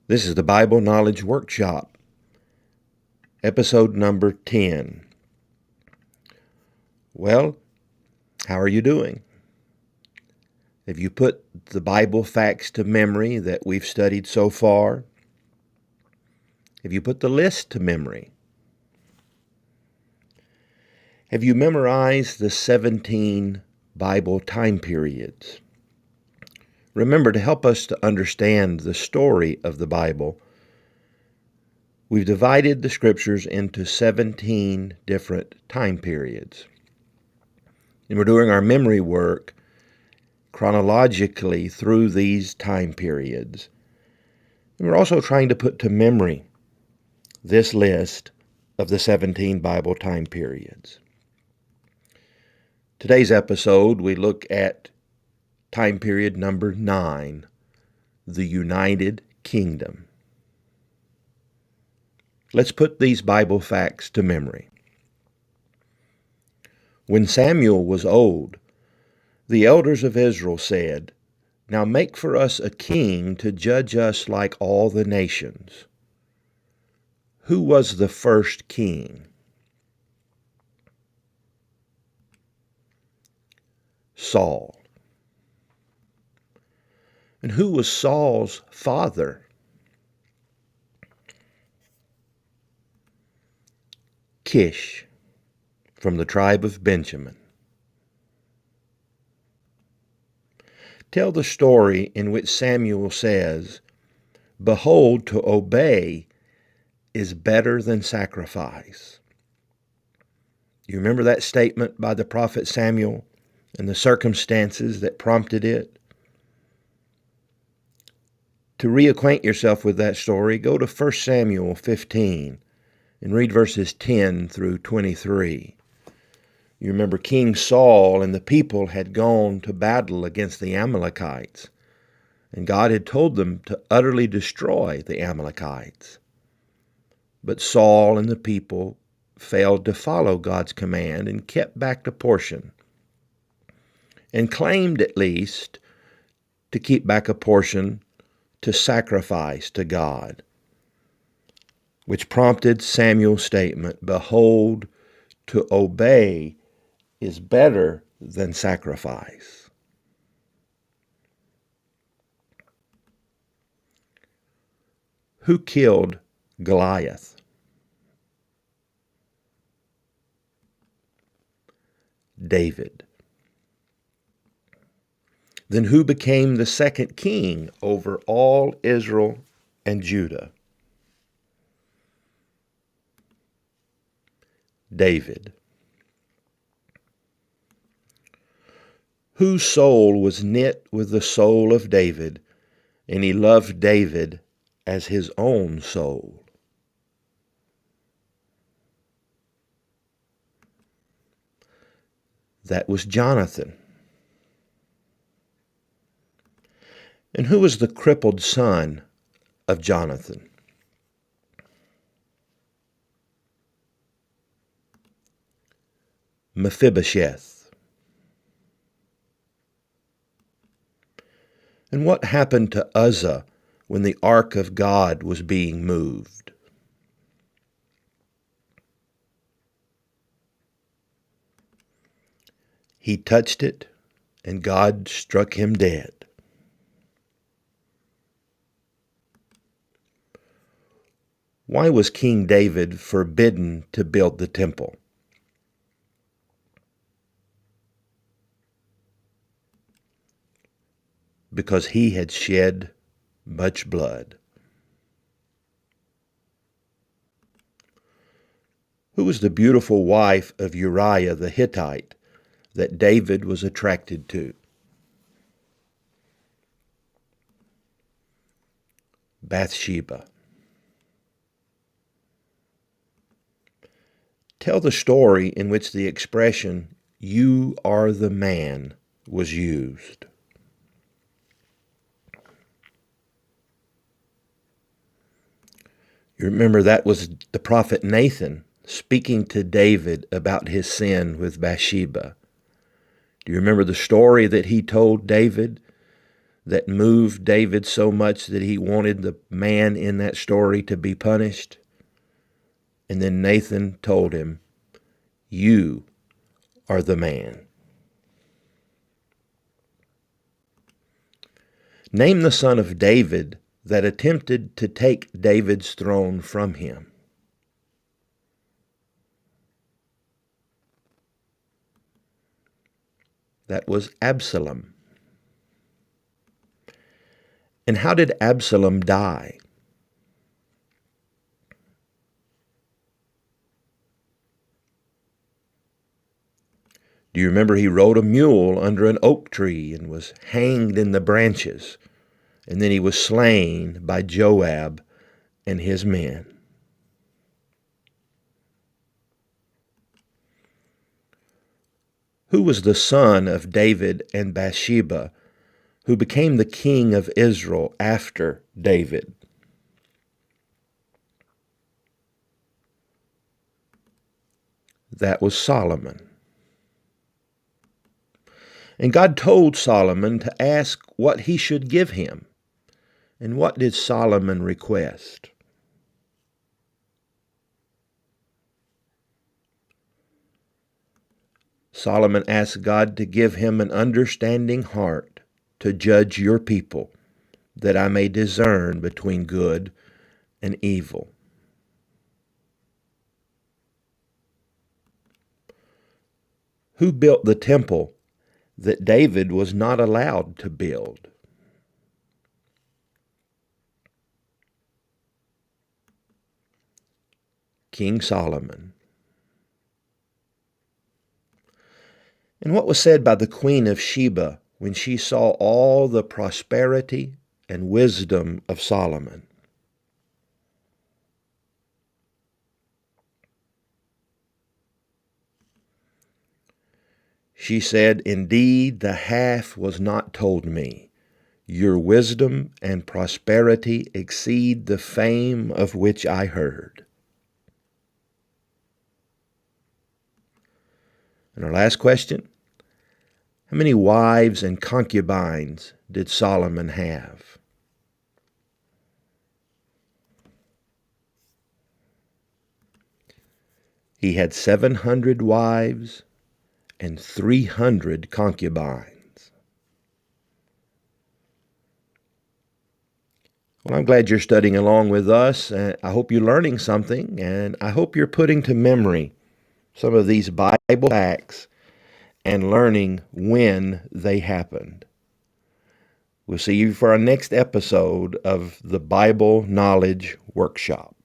This is the Bible Knowledge Workshop, episode number 10. Well, how are you doing? Have you put the Bible facts to memory that we've studied so far? Have you put the list to memory? Have you memorized the 17 Bible time periods? Remember, to help us to understand the story of the Bible, we've divided the scriptures into 17 different time periods. And we're doing our memory work chronologically through these time periods. And we're also trying to put to memory this list of the 17 Bible time periods. Today's episode, we look at time period number 9, the United Kingdom. Let's put these Bible facts to memory. When Samuel was old, the elders of Israel said, "Now make for us a king to judge us like all the nations." Who was the first king? Saul. And who was Saul's father? Kish, from the tribe of Benjamin. Tell the story in which Samuel says, "Behold, to obey is better than sacrifice." You remember that statement by the prophet Samuel and the circumstances that prompted it? To reacquaint yourself with that story, go to 1 Samuel 15 and read verses 10 through 23. You remember King Saul and the people had gone to battle against the Amalekites, and God had told them to utterly destroy the Amalekites. But Saul and the people failed to follow God's command and kept back a portion, and claimed at least to keep back a portion to sacrifice to God, which prompted Samuel's statement, "Behold, to obey is better than sacrifice." Who killed Goliath? David. Then who became the second king over all Israel and Judah? David. Whose soul was knit with the soul of David, and he loved David as his own soul? That was Jonathan. And who was the crippled son of Jonathan? Mephibosheth. And what happened to Uzzah when the ark of God was being moved? He touched it, and God struck him dead. Why was King David forbidden to build the temple? Because he had shed much blood. Who was the beautiful wife of Uriah the Hittite that David was attracted to? Bathsheba. Tell the story in which the expression, "You are the man," was used. You remember that was the prophet Nathan speaking to David about his sin with Bathsheba. Do you remember the story that he told David? that moved David so much that he wanted the man in that story to be punished? And then Nathan told him, "You are the man." Name the son of David that attempted to take David's throne from him. That was Absalom. And how did Absalom die? Do you remember he rode a mule under an oak tree and was hanged in the branches, and then he was slain by Joab and his men? Who was the son of David and Bathsheba, who became the king of Israel after David? That was Solomon. And God told Solomon to ask what he should give him. And what did Solomon request? Solomon asked God to give him an understanding heart to judge your people, that I may discern between good and evil. Who built the temple that David was not allowed to build? King Solomon. And what was said by the Queen of Sheba when she saw all the prosperity and wisdom of Solomon? She said, "Indeed, the half was not told me. Your wisdom and prosperity exceed the fame of which I heard." And our last question, how many wives and concubines did Solomon have? He had 700 wives and 300 concubines. Well, I'm glad you're studying along with us. I hope you're learning something, and I hope you're putting to memory some of these Bible facts and learning when they happened. We'll see you for our next episode of the Bible Knowledge Workshop.